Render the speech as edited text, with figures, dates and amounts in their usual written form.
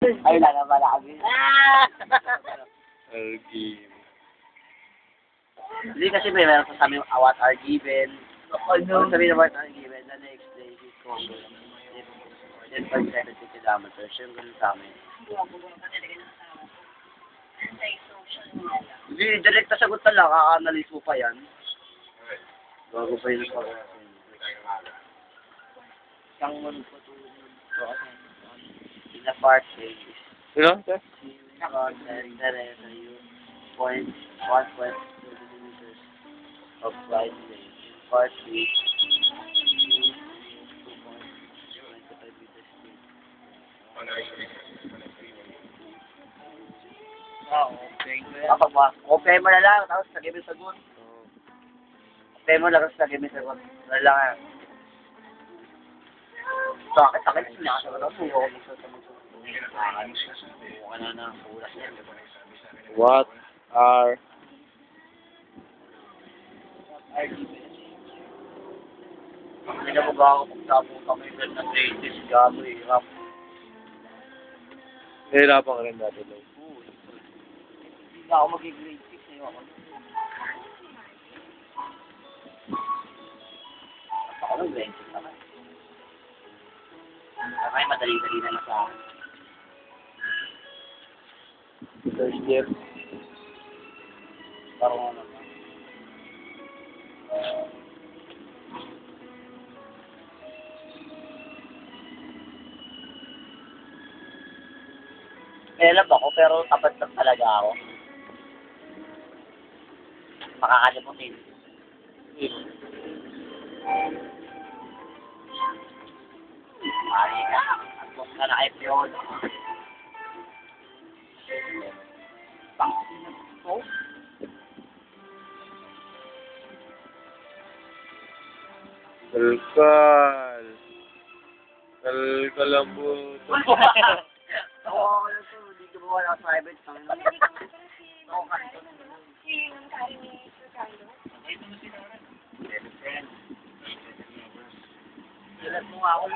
Ay, lang naman kami. Okay. Hindi kasi meron sa amin what are given. Ano sabihin na what are given, the next day is covered. 10.70 kilometers. Yung ganun sa amin. Hindi, direkta sagot na lang. Ka-analyze mo pa yan. Bago pa yun sa isang month po tulog in the part A is Ano? content point 1.2 millimeters of flight length. Part B 2.25 meters deep. Okay mo na lang, tapos lagay mo yung sagot. Okay mo lang, tapos lagay mo yung sagot. Wala lang yan. Sakit, sinakasagot ako. Suko ko sa sagot. Suko na ng ulas yan. What are Hindi na mo ba ako pagtapong kami ng 80s gago eh. Rap. nahirapan ka rin dati, Loy? Hindi na ako mag-grade 6 eh. Ako lang grade 6 naman. Okay, madali-dali na lang sa akin. First year. Parang ano ba? Alam ako, pero tapat lang talaga ako. Makakalimutin. Mali ka. Agos ka na episode. Bakit po? Kalkal. Kalkal ang buto. Oo, ako lang to. Hindi ko mawala sa private. Oo, kasi. Silat mo nga ako.